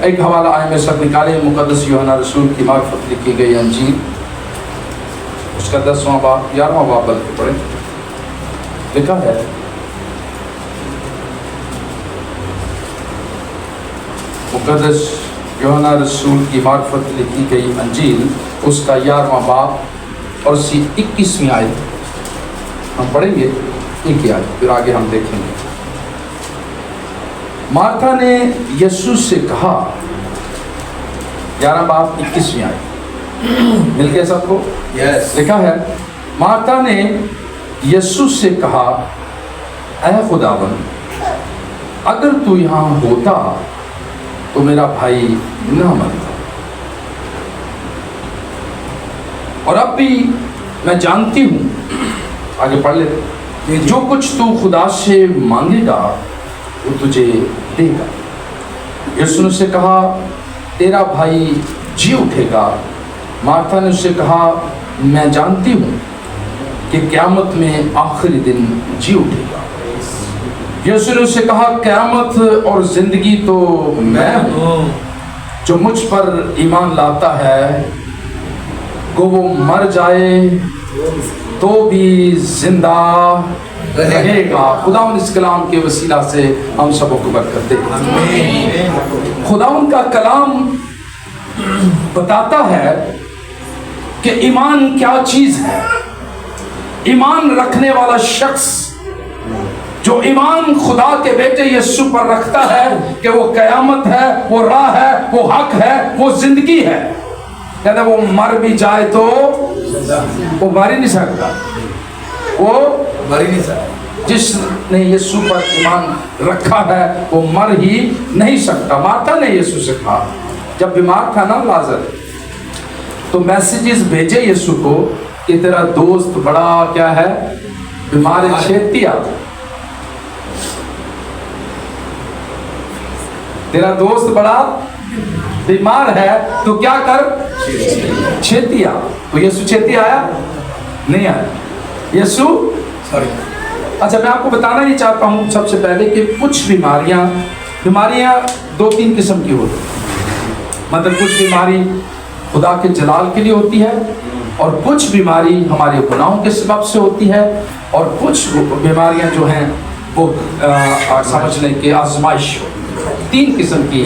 ایک حوالہ آئے میں سب نکالے، مقدس یوحنا رسول کی معرفت لکھی گئی انجیل، اس کا 10واں باب 11واں باب بلکہ پڑھیں، لکھا ہے مقدس یوحنا رسول کی معرفت لکھی گئی انجیل، اس کا 11واں باب اور اسی 21ویں آیت ہم پڑھیں گے، ایک ہی آیت، پھر آگے ہم دیکھیں گے۔ مارتھا نے یسوع سے کہا، 11 باب 21ویں آیت، مل گیا سب کو؟ لکھا ہے مارتھا نے یسوع سے کہا، اے خداوند، اگر تو یہاں ہوتا تو میرا بھائی نہ مرتا، اور اب بھی میں جانتی ہوں، آگے پڑھ لیتے، جو کچھ تو خدا سے مانگے گا وہ تجھے دے گا۔ یسوع نے اس سے کہا، تیرا بھائی جی اٹھے گا۔ مارتھا نے اس سے کہا، میں جانتی ہوں کہ قیامت میں آخری دن جی اٹھے گا۔ یسوع نے اس سے کہا، قیامت اور زندگی تو میں ہوں، جو مجھ پر ایمان لاتا ہے کو وہ مر جائے تو بھی زندہ رہے گا۔ خداوند اس کلام کے وسیلہ سے ہم سب کو برکت دے۔ خداوند کا کلام بتاتا ہے کہ ایمان کیا چیز ہے۔ ایمان رکھنے والا شخص جو ایمان خدا کے بیٹے یسوع پر رکھتا ہے کہ وہ قیامت ہے، وہ راہ ہے، وہ حق ہے، وہ زندگی ہے، کہتے ہیں وہ مر بھی جائے تو وہ مر ہی نہیں سکتا، وہ مر ہی نہیں سکتا۔ جس نے یسوع پر ایمان رکھا ہے وہ مر ہی نہیں سکتا۔ مارتھا نے یسوع سے کہا، جب بیمار تھا نا لازر، تو میسیجز بھیجے یسوع کو کہ تیرا دوست بڑا کیا ہے، بیمار ہے، چھیتی آ، تیرا دوست بڑا بیمار ہے تو کیا کر، چھیتی آ۔ تو یسوع چھیتی آیا نہیں آیا؟ یسوع اچھا میں آپ کو بتانا یہ چاہتا ہوں سب سے پہلے کہ کچھ بیماریاں 2-3 قسم کی ہوتی ہیں۔ مطلب کچھ بیماری خدا کے جلال کے لیے ہوتی ہے، اور کچھ بیماری ہمارے گناہوں کے سبب سے ہوتی ہے، اور کچھ بیماریاں جو ہیں وہ سمجھ لیں کہ آزمائش ہوتی ہے۔ 3 قسم کی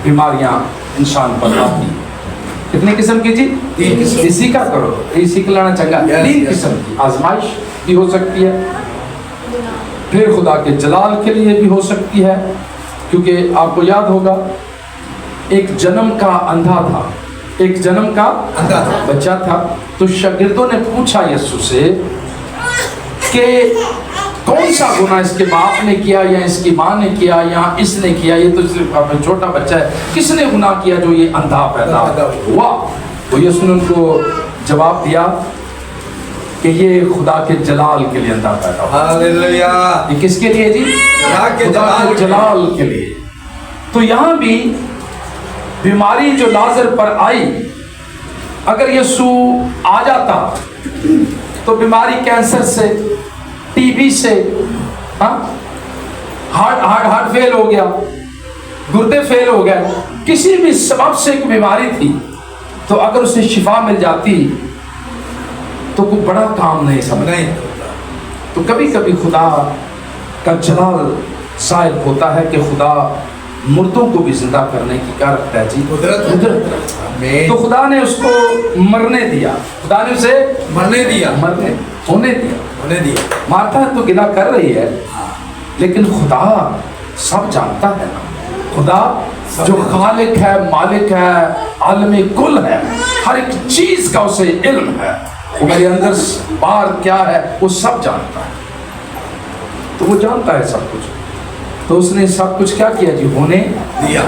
بیماریاں انسان پر آتی ہیں۔ کتنے قسم کی جی؟ 3 قسم۔ اسی کا کرو، اسی کا لانا چنگا۔ 3 قسم کی آزمائش بھی ہو سکتی ہے، پھر خدا کے جلال کے لیے بھی ہو سکتی ہے، کیونکہ آپ کو یاد ہوگا ایک جنم کا اندھا تھا، ایک جنم کا بچہ تھا، تو شاگردوں نے پوچھا یسوع سے کہ کون سا گناہ اس کے باپ نے کیا یا اس کی ماں نے کیا یا اس نے کیا، یہ تو صرف چھوٹا بچہ ہے، کس نے گناہ کیا جو یہ اندھا پیدا ہوا؟ تو یسوع نے ان کو جواب دیا کہ یہ خدا کے جلال کے لیے اندھا پیدا ہوا۔ ہاللیلویہ۔ یہ کس کے لیے جی؟ خدا کے جلال کے لیے۔ تو یہاں بھی بیماری جو لازر پر آئی، اگر یسوع آ جاتا تو بیماری کینسر سے، ٹی بی سے، ہارٹ فیل ہو گیا، گردے فیل ہو گئے، کسی بھی سبب سے ایک بیماری تھی، تو اگر اسے شفا مل جاتی تو کوئی بڑا کام نہیں سمجھا۔ تو کبھی کبھی خدا کا جلال ظاہر ہوتا ہے کہ خدا مردوں کو بھی زندہ کرنے کی کیا رکھتا ہے جی؟ قدرت۔ تو خدا نے اس کو مرنے دیا، خدا نے اسے ہونے دیا۔ مارتھا تو گلہ کر رہی ہے، لیکن خدا سب جانتا ہے نا۔ خدا جو خالق ہے، مالک ہے، عالم کل ہے، ہر ایک چیز کا اسے علم ہے، وہ میرے اندر بار کیا ہے وہ سب جانتا ہے، تو وہ جانتا ہے سب کچھ، تو اس نے سب کچھ کیا کیا جی؟ ہونے دیا۔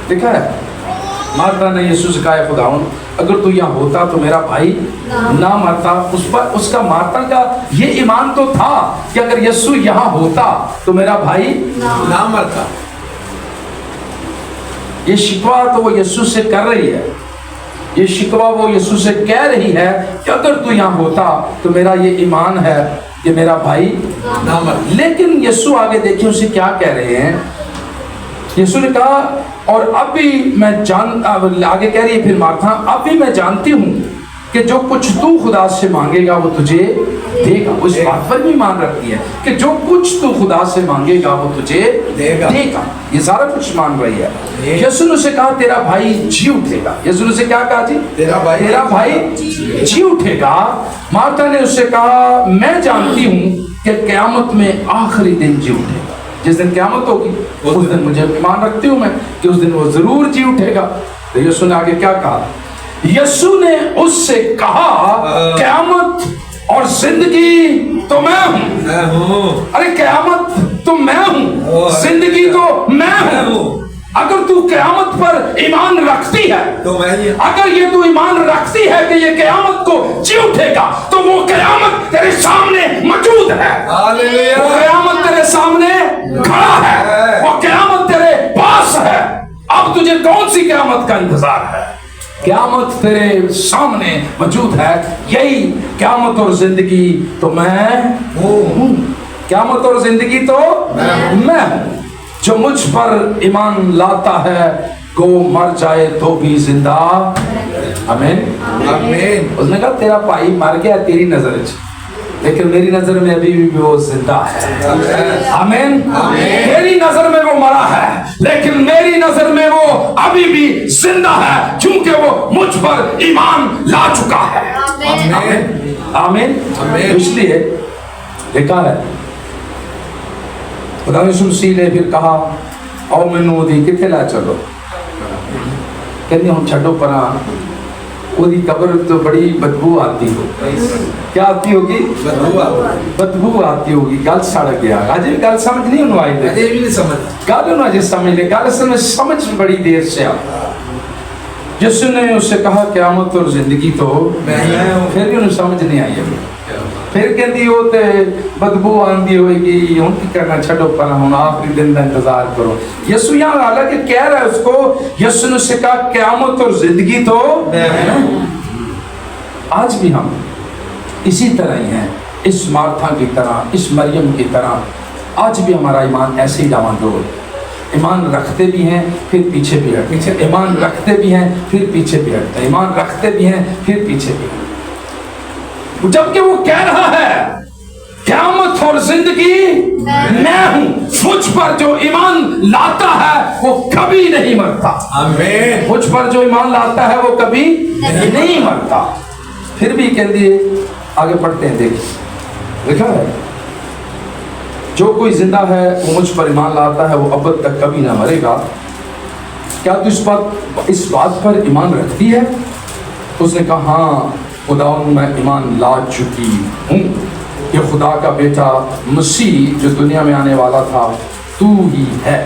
دیکھا ہے مارتھا نے یسوع سے کہا، خداوند اگر تو یہاں ہوتا تو میرا بھائی نہ مرتا۔ اس کا مارتھا کا یہ ایمان تو تھا کہ اگر یسوع یہاں ہوتا تو میرا بھائی نہ مرتا۔ یہ شکوہ تو وہ یسوع سے کر رہی ہے، یہ شکوہ وہ یسوع سے کہہ رہی ہے کہ اگر تو یہاں ہوتا تو میرا یہ ایمان ہے کہ میرا بھائی نہ مر۔ لیکن یسوع آگے دیکھیں اسے کیا کہہ رہے ہیں۔ یسوع نے کہا اور اب بھی میں آگے کہہ رہی ہے پھر مارتھا، اب بھی میں جانتی ہوں کہ جو کچھ تو خدا سے مانگے گا وہ تجھے دے گا. اس بات پر بھی مان رکھتی ہے کہ جو کچھ تو خدا سے مانگے گا وہ تجھے دے گا. یہ سارا کچھ مان رہی ہے. یسوع نے اسے کہا تیرا بھائی جی اٹھے گا. یسوع نے اسے کیا کہا جی؟ تیرا بھائی جی اٹھے گا. مارتھا نے اس سے کہا میں جانتی ہوں کہ قیامت میں آخری دن جی اٹھے گا. جس دن قیامت ہوگی اس دن مجھے ایمان رکھتی ہوں میں کہ اس دن وہ ضرور جی اٹھے گا. تو یسوع نے آگے کیا کہا؟ یسوع نے اس سے کہا قیامت اور زندگی تو میں ہوں. ارے قیامت تو میں ہوں، زندگی تو میں ہوں. اگر تو قیامت پر ایمان رکھتی ہے، اگر یہ تو ایمان رکھتی ہے کہ یہ قیامت کو جی اٹھے گا، تو وہ قیامت تیرے سامنے موجود ہے. وہ قیامت تیرے سامنے کھڑا ہے، وہ قیامت تیرے پاس ہے. اب تجھے کون سی قیامت کا انتظار ہے؟ قیامت تیرے سامنے موجود ہے. یہی قیامت اور زندگی تو میں ہوں. قیامت اور زندگی تو میں ہوں. جو مجھ پر ایمان لاتا ہے وہ مر جائے تو بھی زندہ. آمین. اس نے کہا تیرا بھائی مر گیا تیری نظر میں، لیکن میری نظر میں ابھی بھی وہ زندہ ہے. آمین. تیری نظر میں وہ مرا ہے لیکن میری نظر میں وہ ابھی بھی زندہ ہے، کیونکہ وہ مجھ پر ایمان لا چکا ہے. آمین. آمین. اس لیے لکھا ہے خدا یسوع مسیح نے پھر کہا او مینوں دی کتے لا چلو. کہندے ہن چھڈو پراں، وہی قبر تو بڑی بدبو آتی ہو. کیا آتی ہوگی؟ بدبو آتی ہوگی. گل سڑ گیا. اجے گل سمجھ نہیں انہوں آئی دے. گل انہوں اجے سمجھ لے. گل اصل میں سمجھ بڑی دیر سے آ. یسوع نے اس سے کہا قیامت اور زندگی تو میں ہوں. پھر بھی انہوں سمجھ نہیں آئی. پھر کہندی ہو تے بدبو آندی ہوئے گی، ہن کی کرنا چھڈو پر ہن آخری دن کا انتظار کرو. یسوع یہاں حالانکہ کہہ رہا ہے اس کو، یسوع نے اس سے کہا قیامت اور زندگی تو آج بھی ہم اسی طرح ہی ہیں، اس مارتھا کی طرح، اس مریم کی طرح. آج بھی ہمارا ایمان ایسے ہی ڈاواڈول. ایمان رکھتے بھی ہیں پھر پیچھے بھی ہٹتے، ایمان رکھتے بھی ہیں پھر پیچھے بھی ہٹتے، ایمان رکھتے بھی ہیں پھر پیچھے بھی ہٹتے. جبکہ وہ کہہ رہا ہے قیامت اور زندگی میں ہوں. مجھ پر جو ایمان لاتا ہے وہ کبھی نہیں مرتا. آمین. مجھ پر جو ایمان لاتا ہے وہ کبھی نہیں مرتا. پھر بھی کہہ دیے آگے پڑھتے ہیں. دیکھ لکھا ہے جو کوئی زندہ ہے وہ مجھ پر ایمان لاتا ہے وہ ابد تک کبھی نہ مرے گا. کیا تو اس بات پر ایمان رکھتی ہے؟ اس نے کہا ہاں خداوند میں ایمان لا چکی ہوں کہ خدا کا بیٹا مسیح جو دنیا میں آنے والا تھا تو ہی ہے.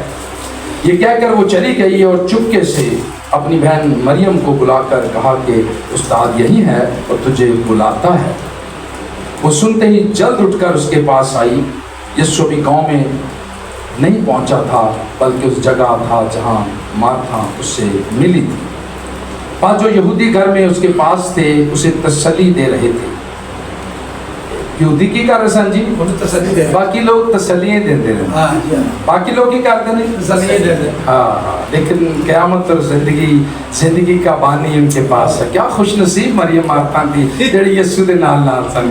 یہ کہہ کر وہ چلی گئی اور چپکے سے اپنی بہن مریم کو بلا کر کہا کہ استاد یہی ہے اور تجھے بلاتا ہے. وہ سنتے ہی جلد اٹھ کر اس کے پاس آئی. یسوع بھی گاؤں میں نہیں پہنچا تھا بلکہ اس جگہ تھا جہاں مارتھا اس سے ملی تھی. بعض جو یہودی گھر میں اس کے پاس تھے اسے تسلی دے رہے تھے. یہودی کی کر رسن جی باقی لوگ تسلیاں دیتے رہے، باقی لوگ ہی کرتے نہیں تسلیاں دیتے. ہاں لیکن قیامت اور زندگی کا بانی ان کے پاس ہے. کیا خوش نصیب مریم مارتھا تھی جڑی یسوع دے نال نال سن.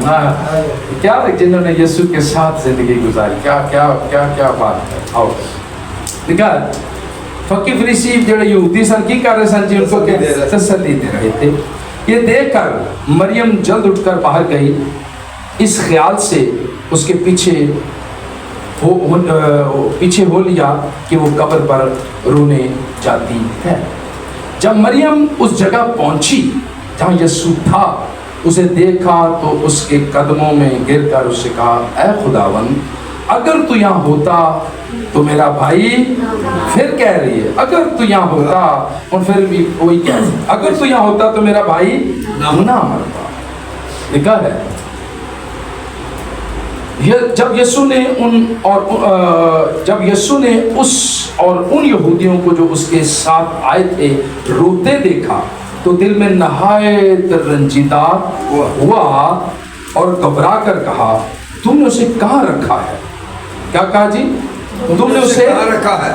کیا جنہوں نے یسوع کے ساتھ زندگی گزاری. کیا کیا کیا کیا بات ہے. آؤ دیکھا فقیر فریسی جڑے یہودی سن کی کر رہے سن جی ان کو تسلی دے رہے تھے. یہ دیکھ کر مریم جلد اٹھ کر باہر گئی اس خیال سے اس کے پیچھے ہو لیا کہ وہ قبر پر رونے جاتی ہے. جب مریم اس جگہ پہنچی جہاں یسوع تھا اسے دیکھا تو اس کے قدموں میں گر کر اسے کہا اے خداوند اگر تو یہاں ہوتا تو میرا بھائی. پھر کہہ رہی ہے اگر تو یہاں ہوتا، اور پھر بھی کوئی کہہ رہی ہے اگر تو یہاں ہوتا تو میرا بھائی نہ مرتا. لکھا ہے جب یسوع نے اس اور ان یہودیوں کو جو اس کے ساتھ آئے تھے روتے دیکھا تو دل میں نہایت رنجیدہ ہوا اور گھبرا کر کہا تم نے اسے کہاں رکھا ہے. کیا کہا جی؟ تم نے اسے کہاں رکھا ہے.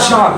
4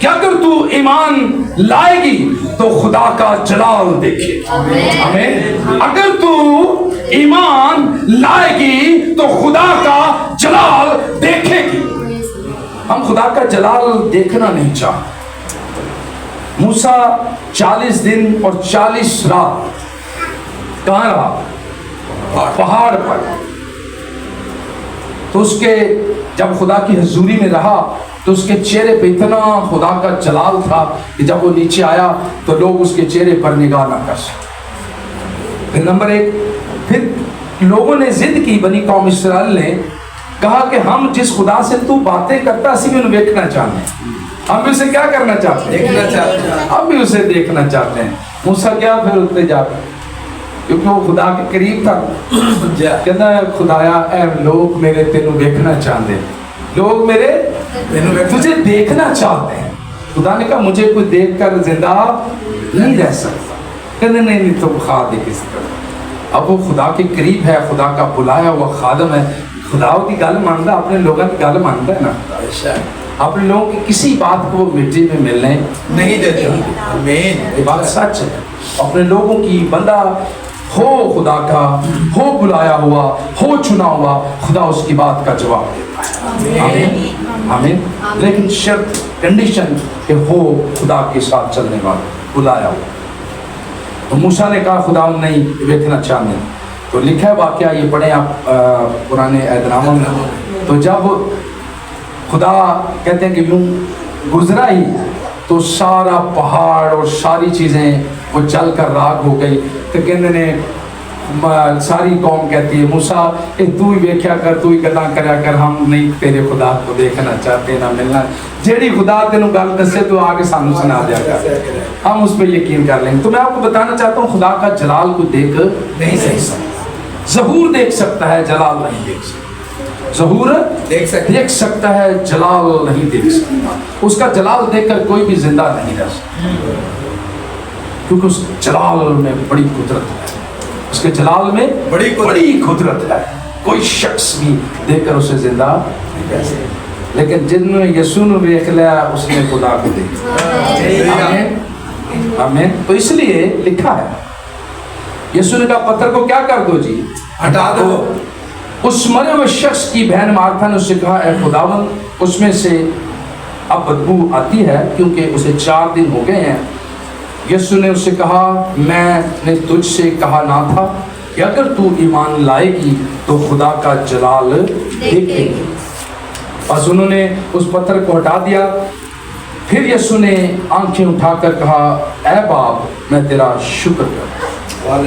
کہ اگر تو ایمان لائے گی تو خدا کا جلال دیکھے. آمین. اگر تو ایمان لائے گی تو خدا کا جلال دیکھے گی. ہم خدا کا جلال دیکھنا نہیں چاہتے. موسیٰ 40 دن اور 40 رات کہاں رہا؟ پہاڑ پر. تو اس کے جب خدا کی حضوری میں رہا تو اس کے چہرے پہ اتنا خدا کا جلال تھا کہ جب وہ نیچے آیا تو لوگ اس کے چہرے پر نگاہ نہ کر سکتے. پھر نمبر 1، پھر لوگوں نے ضد کی، بنی قوم اسرائیل نے کہا کہ ہم جس خدا سے تو باتیں کرتا اسی میں انہیں دیکھنا چاہتے ہیں. ہم بھی اسے کیا کرنا چاہتے ہیں؟ دیکھنا چاہتے ہیں. ہم بھی اسے دیکھنا چاہتے ہیں. موسیٰ کیا پھر اٹھتے جاتے کیونکہ وہ خدا کے قریب تھا. کہنا خدایا اے لوگ میرے تینوں دیکھنا چاہتے ہیں، لوگ میرے تجھے دیکھنا چاہتے ہیں. خدا نے کہا مجھے کوئی دیکھ کر زندہ نہیں رہ سکتا. کہنے نہیں تو خواہ دے کس طرح. اب وہ خدا کے قریب ہے، خدا کا بلایا ہوا خادم ہے. خدا کی گل مانتا، اپنے لوگوں کی گل مانتا ہے نا. اپنے لوگوں کی کسی بات کو وہ مٹی میں ملنے نہیں دیتے. یہ بات سچ ہے. اپنے لوگوں کی بندہ ہو خدا کا، ہو بلایا ہوا، ہو چنا ہوا، خدا اس کی بات کا جواب دیتا ہے. آمین آمین. لیکن شرط کنڈیشن کہ ہو خدا کے ساتھ چلنے والا، بلایا ہوا. تو موسیٰ نے کہا خدا نہیں دیکھنا چاہتے. تو لکھا ہے واقعہ، یہ پڑھیں آپ پرانے عہد نامہ میں. تو جب خدا کہتے ہیں کہ یوں گزرا ہی تو سارا پہاڑ اور ساری چیزیں وہ جل کر راکھ ہو گئی. تو کہنے نے ساری قوم کہتی ہے موسیٰ تو ہی ویکھیا کر، تو ہی گلاں کریا کر، ہم نہیں تیرے خدا کو دیکھنا چاہتے نہ ملنا. جیڑی خدا تینوں گل دسے تو آگے سانو سنا دیا کر، ہم اس پہ یقین کر لیں گے. تو میں آپ کو بتانا چاہتا ہوں خدا کا جلال کو دیکھ نہیں سکتا. ظہور دیکھ سکتا ہے، جلال نہیں دیکھ سکتا. ظہور دیکھ سکتا ہے، جلال نہیں دیکھ سکتا. اس کا جلال دیکھ کر کوئی بھی زندہ نہیں رہ سکتا، کیونکہ اس جلال میں بڑی قدرت ہے. اس کے جلال میں بڑی قدرت ہے. کوئی شخص بھی دیکھ کر اسے زندہ نہیں رہ سکتا. لیکن جن نے یسوع نے دیکھ لیا اس نے خدا کو دیکھا. آمین آمین. تو اس لیے لکھا ہے یسوع نے کہا پتھر کو کیا کر دو جی، ہٹا دو. اس مرے ہوئے شخص کی بہن مارتھا نے اس سے کہا اے خداوند اس میں سے اب بدبو آتی ہے کیونکہ اسے 4 دن ہو گئے ہیں. یسوع نے اس سے کہا میں نے تجھ سے کہا نہ تھا کہ اگر تو ایمان لائے گی تو خدا کا جلال دیکھے گی. بس انہوں نے اس پتھر کو ہٹا دیا. پھر یسوع نے آنکھیں اٹھا کر کہا اے باپ میں تیرا شکر کرتا.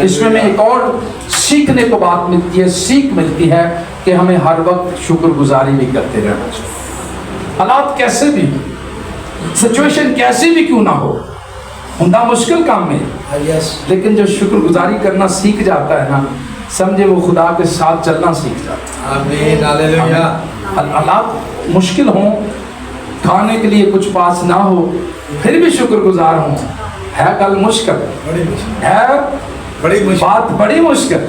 اس میں ایک اور سیکھنے کو بات ملتی ہے، سیکھ ملتی ہے کہ ہمیں ہر وقت شکر گزاری بھی کرتے رہنا چاہیے. حالات کیسے بھی، سچویشن کیسی بھی کیوں نہ ہو، ہمدہ مشکل کام میں، لیکن جو شکر گزاری کرنا سیکھ جاتا ہے نا، سمجھے وہ خدا کے ساتھ چلنا سیکھ جاتا ہے. آمین ہاللیلویا. حالات مشکل ہوں، کھانے کے لیے کچھ پاس نہ ہو، پھر بھی شکر گزار ہوں، ہے گل مشکل ہے، بات بڑی مشکل.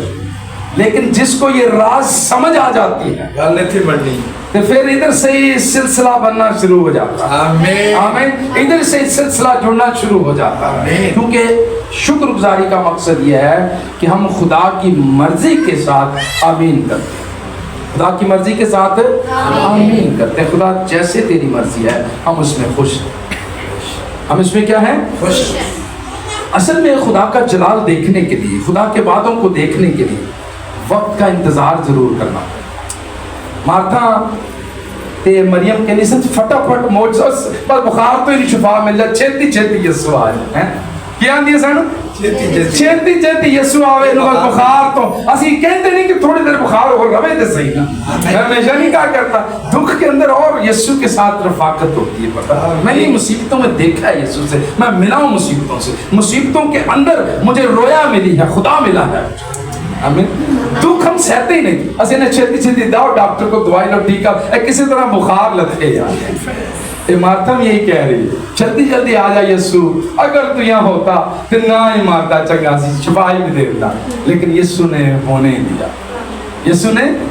لیکن جس کو یہ راز سمجھ آ جاتی ہے تو پھر ادھر سے ہی سلسلہ بننا شروع ہو جاتا ہے. آمین آمین. ادھر سے سلسلہ جڑنا شروع ہو جاتا ہے. کیونکہ شکر گزاری کا مقصد یہ ہے کہ ہم خدا کی مرضی کے ساتھ آمین کرتے ہیں. خدا کی مرضی کے ساتھ آمین کرتے ہیں. خدا جیسے تیری مرضی ہے ہم اس میں خوش ہیں. ہم اس میں کیا ہیں؟ خوش. اصل میں خدا کا جلال دیکھنے کے لیے، خدا کے وعدوں کو دیکھنے کے لیے وقت کا انتظار ضرور کرنا. مارتھا تے مریم کے لیے فٹافٹ معجزہ، بس بخار تو ہی شفا مل جائے، چھتی چھتی یسوع آئے. کیا آندی ہے سن؟ چھتی چھتی یسوع آوے نو بخار. تو اسی کہتے نہیں کہ تھوڑی دیر بخار ہو رہے تے صحیح نا. میں ہمیشہ نہیں کہا کرتا دکھ کے اندر اور یسوع کے ساتھ رفاقت ہوتی ہے. پتہ میں نے مصیبتوں میں دیکھا ہے یسوع سے، میں ملا ہوں مصیبتوں سے، مصیبتوں کے اندر مجھے رویا ملی ہے، خدا ملا ہے. آمین. دکھ ہم سہتے ہی نہیں. اسی نے چھتی چھتی داؤ ڈاکٹر کو دوائی لو ٹھیک ہے، کسی طرح بخار لگے یار. مارتھا یہ کہہ رہی ہے جلدی جلدی آ جا یسوع، اگر تو یہاں ہوتا تو نہ ہی مارتا چنگا سی شفا ہی بھی دیتا. لیکن یسوع نے ہونے دیا. یسوع نے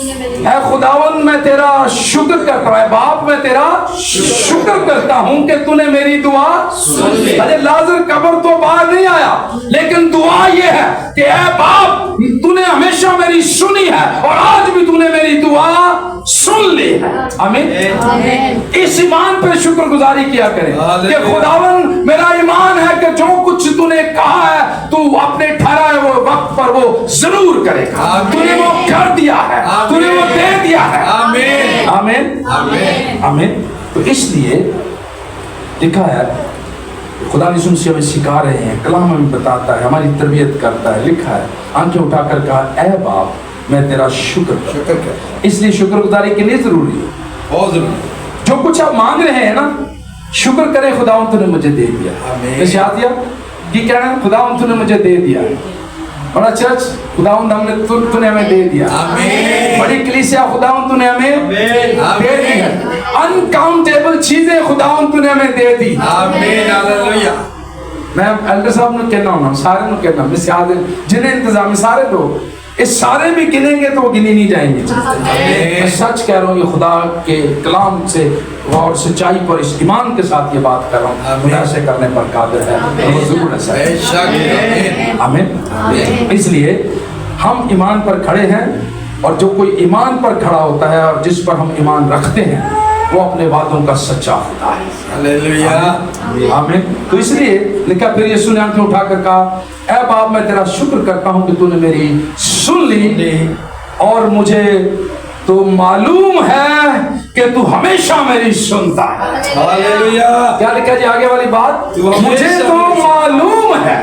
اے خداوند میں تیرا شکر کرتا ہوں، اے باپ میں تیرا شکر کرتا ہوں کہ تو نے میری دعا سن لی۔ ارے لازر قبر تو باہر نہیں آیا، لیکن دعا یہ ہے کہ اے باپ تو نے ہمیشہ میری سنی ہے اور آج بھی تو نے میری دعا سن لی ہے۔ آمین۔ اس ایمان پر شکر گزاری کیا کریں کہ خداوند میرا ایمان ہے کہ جو کچھ تو نے کہا ہے تو اپنے ٹھہرائے وہ وقت پر وہ ضرور کرے گا۔ تو نے وہ کر دیا ہے، تو نے وہ دے دیا ہے۔ آمین آمین آمین آمین۔ تو اس لیے لکھا ہے، خدا یسوع مسیح ہمیں سکھا رہے ہیں، کلام ہمیں بتاتا ہے، ہماری تربیت کرتا ہے۔ لکھا ہے، آنکھیں اٹھا کر کہا اے باپ میں تیرا شکر کرتا ہوں۔ شکر کر، اس لیے شکر گزاری کے لیے ضروری ہے، بہت ضروری۔ جو کچھ آپ مانگ رہے ہیں نا، شکر کریں خداوند تو نے مجھے دے دیا۔ آمین۔ ایسے آ دیا یہ کہنا ہے خداوند تو نے مجھے دے دیا۔ بڑا چرچ خداوند ہم نے تو نے ہمیں دے دیا۔ آمین۔ بڑی کلیسیا خداوند تو نے ہمیں دے دی ہے۔ انکاؤنٹیبل چیزیں خداوند تو نے ہمیں دے دی۔ آمین ہاللویا۔ میں ایلڈر صاحب نے کہنا ہونا، سارے نے کہنا، مثال جنہیں انتظام سارے لوگ اس سارے بھی گنیں گے تو وہ گنی نہیں جائیں گے۔ میں سچ کہہ رہا ہوں، یہ خدا کے کلام سے اور سچائی پر اس ایمان کے ساتھ یہ بات کر رہا ہوں، خدا سے کرنے پر قادر ہے، وہ ضرور ایسا ہے۔ بے شک آمین۔ آمین۔ اس لیے ہم ایمان پر کھڑے ہیں، اور جو کوئی ایمان پر کھڑا ہوتا ہے اور جس پر ہم ایمان رکھتے ہیں وہ اپنے وعدوں کا سچا ہوتا ہے۔ ہاللویا۔ آمین۔ تو اس لیے لکھا، پھر یسوع نے آنکھیں اٹھا کر کہا اے باپ میں تیرا شکر کرتا ہوں کہ تو نے میری سن لی، اور مجھے تو معلوم ہے کہ تو ہمیشہ میری سنتا ہے۔ ہاللویا۔ کیا لکھا جی آگے والی بات؟ تو ہمیشہ مجھے تو معلوم ہے،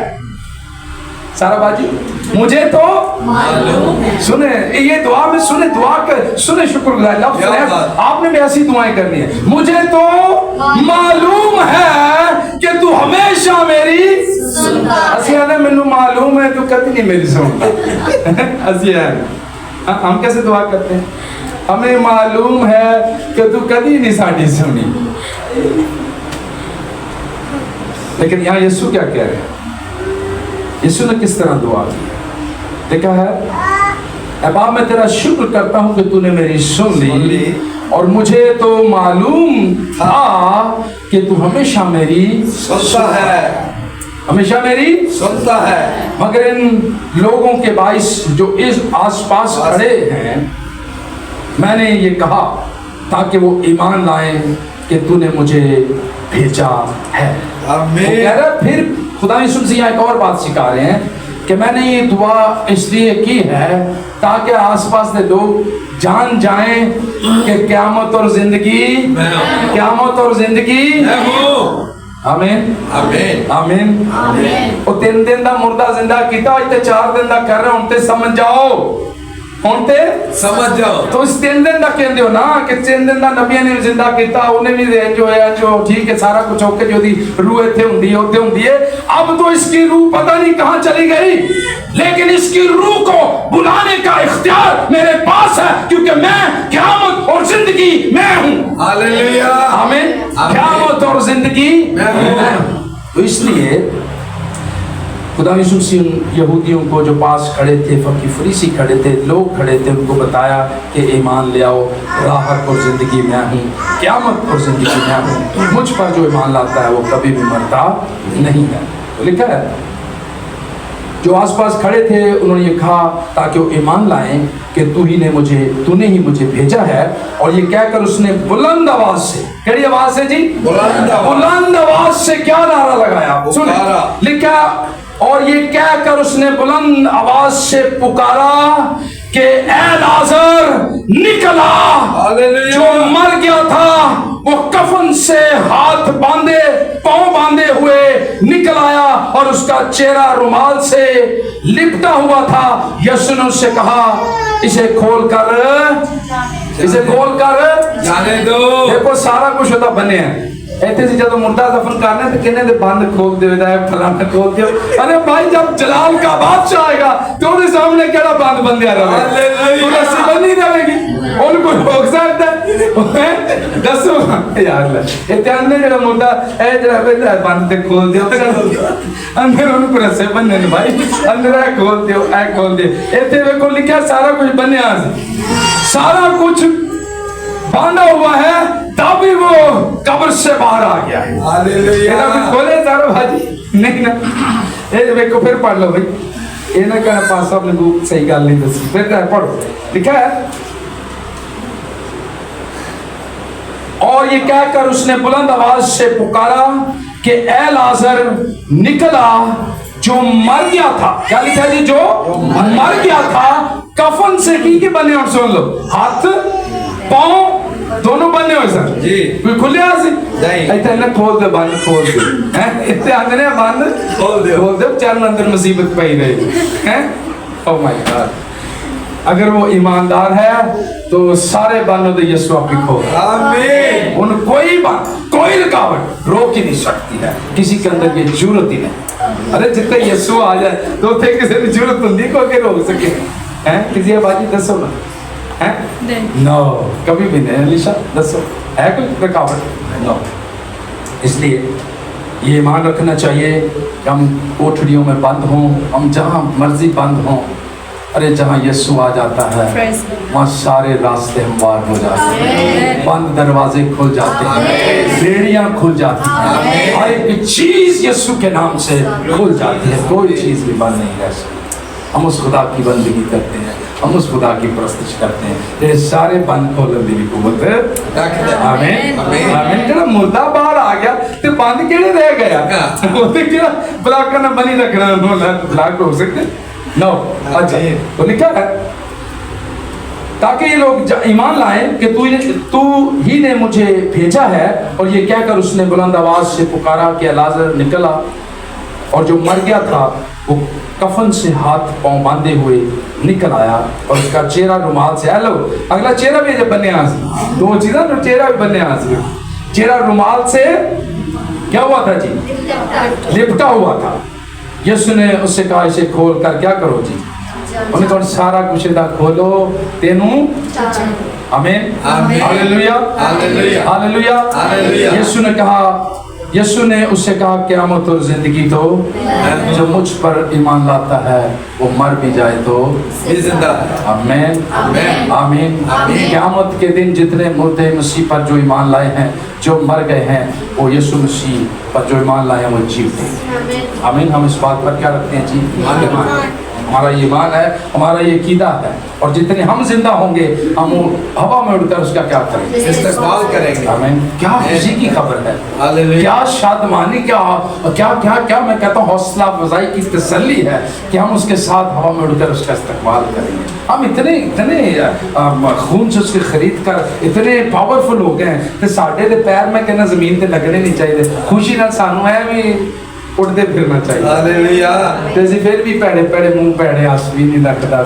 سارا باجی مجھے تو معلوم ہے۔ سنیں یہ دعا میں، سنیں دعا کر، سنیں شکر گزار لفظ ہے، آپ نے بھی ایسی دعائیں کرنی ہے۔ مجھے تو معلوم ہے کہ تو ہمیشہ میری اسیا نے مینوں معلوم ہے تو کبھی نہیں میری سنتا۔ اسیا ہم کیسے دعا کرتے ہیں؟ ہمیں معلوم ہے کہ تو کبھی نہیں ساڈی سنی، لیکن یہاں یسوع کیا کہہ رہے ہیں؟ یسوع نے کس طرح دعا کی؟ دیکھا ہے، اے باپ میں تیرا شکر کرتا ہوں کہ تو نے میری سن لی، اور مجھے تو معلوم تھا کہ تو ہمیشہ میری سنتا ہے، ہمیشہ میری سنتا ہے۔ مگر ان لوگوں کے باعث جو اس آس پاس کھڑے ہیں میں نے یہ کہا تاکہ وہ ایمان لائیں کہ تو نے مجھے بھیجا ہے۔ وہ آمین۔ کہہ رہا ہے، پھر خدا یسوع مسیح ایک اور بات سکھا رہے ہیں کہ میں نے یہ دعا اس لیے کی ہے تاکہ آس پاس کے لوگ جان جائیں کہ قیامت اور زندگی، قیامت اور زندگی میں ہوں۔ آمین آمین آمین آمین۔ وہ 3 دن دا مردہ زندہ کیتا، اتے 4 دن دا کر رہے ہوں تے سمجھ جاؤ، ہوں تے سمجھ جاؤ۔ تو اس 3 دن دا کہندے ہو نا کہ 3 دن دا نبی نے زندہ کیتا، انہیں بھی جو ہے جو ٹھیک ہے سارا کچھ ہو کے جو دی روح اتھے ہوندی ہے، اب تو اس کی روح پتہ نہیں کہاں چلی گئی، لیکن اس کی روح کو بلانے کا اختیار میرے پاس ہے، کیونکہ میں قیامت اور زندگی میں ہوں۔ ہاللویا۔ آمین۔ قیامت اور زندگی میں ہوں۔ تو اس لیے خدا یسوع مسیح یہودیوں کو جو پاس کھڑے تھے، فقی فریسی کھڑے تھے، لوگ کھڑے تھے، ان کو بتایا کہ ایمان لے آؤ، راحت اور زندگی میں ہوں، قیامت اور زندگی میں ہوں، مجھ پر جو ایمان لاتا ہے وہ کبھی بھی مرتا نہیں ہے۔ تو لکھا ہے جو آس پاس کھڑے تھے انہوں نے یہ کہا تاکہ وہ ایمان لائیں کہ تو نے ہی مجھے بھیجا ہے، اور یہ کہہ کر اس نے بلند آواز سے، کیڑی آواز سے جی؟ بلند آواز سے کیا نعرہ لگایا؟ پکارا۔ لکھا اور یہ کہہ کر اس نے بلند آواز سے پکارا کہ اے لازر نکلا، جو مر گیا تھا وہ کفن سے ہاتھ باندھے پاؤں باندھے ہوئے نکل آیا، اور اس کا چہرہ رومال سے لپٹا ہوا تھا۔ یسوع نے اس سے کہا اسے کھول کر جانے دو۔ دیکھو سارا کچھ ہوتا بنے ہیں ایتھے سے جب مردہ دفن کرنے تو کہنے دے بند کھول دے ہے فلانا کھول دے، ارے بھائی جب جلال کا بادشاہ آئے گا تو انہیں سامنے کہڑا بند بندیا رہے، تو رسی بند نہیں رہے گی۔ ان کو روک سکتا ہے دسو یار اتنے اندر جڑا موٹا اے جڑا پہلا بند تے کھول دیو اندر ان کو رسے بننے بھائی اندر اے کھول دیو اے کھول دیو اتنے ویکھو لکھیا سارا کچھ بنیا سی سارا کچھ باندھا ہوا ہے تبھی وہ قبر سے باہر آ گیا ہے ہاللویا کھولے سارا بھاجی نہیں نا یہ ویکھو پھر پڑھ لو بھائی یہ نہ کہنا پاس صاحب نے وہ صحیح گل نہیں دسی پھر پڑھو لکھا ہے اور یہ کہہ کر اس نے بلند آواز سے پکارا کہ اے لازر نکل آ جو مر گیا تھا. کیا لکھا ہے جی؟ جو مر گیا تھا کفن سے کی بنے. اور سن لو ہاتھ پاؤں دونوں بنے ہوئے سر جی کوئی کھلے آسی نہیں ایتھے کھول دے بند کھول دے ایتھے آندے نے بند کھول دے چارن اندر مصیبت پئی رہی ہیں. او مائی گاڈ اگر وہ ایماندار ہے تو سارے بانوں دے یسوع آپ کی کھول آمین. ان کوئی بات کوئی رکاوٹ روک ہی نہیں سکتی ہے. کسی کے اندر یہ ضرورت ہی نہیں. ارے جتنے یسوع آ جائے تو تھے کسی نے ضرورت نہیں کو کہ روک سکے ہیں. کسی کا باجی دسو نا نو کبھی بھی نہیں. علیشا دسو ہے کوئی رکاوٹ؟ نو. اس لیے یہ ایمان رکھنا چاہیے کہ ہم کوٹھڑیوں میں بند ہوں, ہم جہاں مرضی بند ہوں. ارے جہاں یسوع آ جاتا ہے وہاں سارے راستے ہموار ہو جاتے ہیں, بند دروازے کھل جاتے ہیں, بیڑیاں کھل جاتی ہیں, ہر ایک چیز یسوع کے نام سے کھل جاتی ہے. کوئی چیز بھی بند نہیں رہ سکتی. ہم اس خدا کی بندگی کرتے ہیں, ہم اس خدا کی پرستش کرتے ہیں یہ سارے بند کھولنے دی قوت ہے. آمین آمین. جڑا مردہ باہر آ گیا تے بند کیڑے رہ گیا اوتے کیڑا بلاک کرنا بنی رکھنا بلاک ہو سکتے نو. اچھا تو لکھا ہے تاکہ یہ لوگ ایمان لائیں کہ تو ہی نے مجھے بھیجا ہے. اور یہ کہہ کر اس نے بلند آواز سے پکارا کہ لازر نکلا. اور جو مر گیا تھا وہ کفن سے ہاتھ پاؤں باندھے ہوئے نکل آیا اور اس کا چہرہ رومال سے. ہیلو اگلا چہرہ بھی جب بننے آسی دو چیزاں جو چہرہ بھی بننے آسی. چہرہ رومال سے کیا ہوا تھا جی؟ لپٹا ہوا تھا. یسوع نے اس سے کہا اسے کھول کر کیا کرو جی؟ انہوں نے کہا سارا کچھ دا کھولو تینوں. آمین ہاللویا ہاللویا. یسوع نے کہا یسوع نے اس سے کہا قیامت اور زندگی تو جو مجھ پر ایمان لاتا ہے وہ مر بھی جائے تو زندہ ہے. آمین آمین. قیامت کے دن جتنے مردے مسیح پر جو ایمان لائے ہیں جو مر گئے ہیں وہ یسوع مسیح پر جو ایمان لائے ہیں وہ جیتے ہیں. آمین. ہم اس بات پر کیا رکھتے ہیں جی؟ ہمارا یہ ایمان ہے, ہمارا یہ عقیدہ ہے. اور جتنے ہم زندہ ہوں گے ہم ہوا میں اڑ کر اس کا کیا کریں گے؟ استقبال کریں گے. آمین. کیا خوشی کی خبر ہے, ہاللویا. کیا شادمانی, کیا میں کہتا ہوں حوصلہ افزائی کی تسلی ہے کہ ہم اس کے ساتھ ہوا میں اڑ کر اس کا استقبال کریں گے. ہم اتنے خون سے اس کے خرید کر اتنے پاورفل ہو گئے ہیں کہ ساڈے دے پیر میں کہنا زمین تے لگنے نہیں چاہیے. خوشی نال سانو ہے بھی اڑتے پھرنا چاہیے. ہاللویا. تے اسی پھر بھی پیڑے پیڑے منہ پیڑے ہس بھی نہیں رکھدا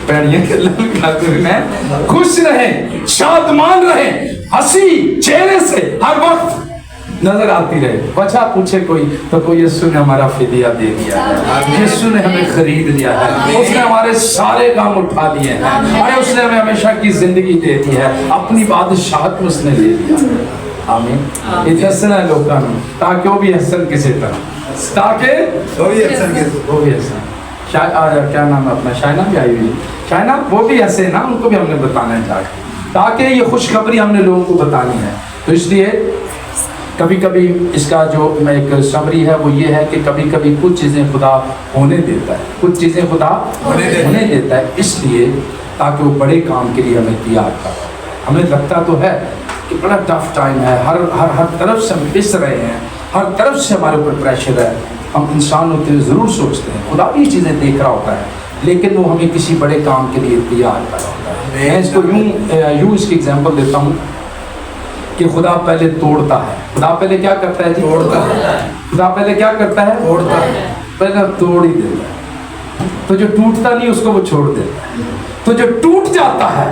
پیڑیاں گلاں کرتے ہیں. خوش رہیں, شادمان رہیں, ہنسی چہرے سے ہر وقت نظر آتی رہے. بچہ پوچھے کوئی تو کوئی یسوع نے ہمارا فدیہ دے دیا ہے, یسوع نے ہمیں خرید لیا ہے, اس نے ہمارے سارے کام اٹھا لیے ہیں, ارے اس نے ہمیں ہمیشہ کی زندگی دے دی ہے, اپنی بادشاہت میں اس نے لے لیا ہے. آمین. یہ ہسنا ہے لوگوں نے تاکہ وہ بھی ہسن کسی طرح, تاکہ وہ بھی اکثر کے وہ بھی ہسن. کیا نام ہے اپنا؟ شائنہ بھی آئی ہوئی. شائنہ وہ بھی ہنسے نا, ان کو بھی ہم نے بتانا ہے چاہیے تاکہ یہ خوشخبری ہم نے لوگوں کو بتانی ہے. تو اس لیے کبھی کبھی اس کا جو میں ایک سمری ہے وہ یہ ہے کہ کبھی کبھی کچھ چیزیں خدا ہونے دیتا ہے, کچھ چیزیں خدا ہونے دیتا ہے اس لیے تاکہ وہ بڑے کام کے لیے ہمیں تیار کرے. ہمیں لگتا تو ہے کہ بڑا ٹف ٹائم ہے, ہر طرف سے ہم پس رہے ہیں, ہر طرف سے ہمارے اوپر پریشر ہے. ہم انسان ہوتے ہوئے ضرور سوچتے ہیں خدا بھی چیزیں دیکھ رہا ہوتا ہے لیکن وہ ہمیں کسی بڑے کام کے لیے تیار کر رہا ہوتا ہے. میں اس کو یوں اس کی ایگزامپل دیتا ہوں کہ خدا پہلے توڑتا ہے. خدا پہلے کیا کرتا ہے جی؟ توڑتا ہے. خدا پہلے کیا کرتا ہے؟ توڑتا ہے. پہلے توڑ ہی دیتا ہے. تو جو ٹوٹتا نہیں اس کو وہ چھوڑ دیتا ہے. تو جو ٹوٹ جاتا ہے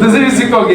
ਤੁਸੀਂ ਵੀ ਸਿੱਖੋਗੇ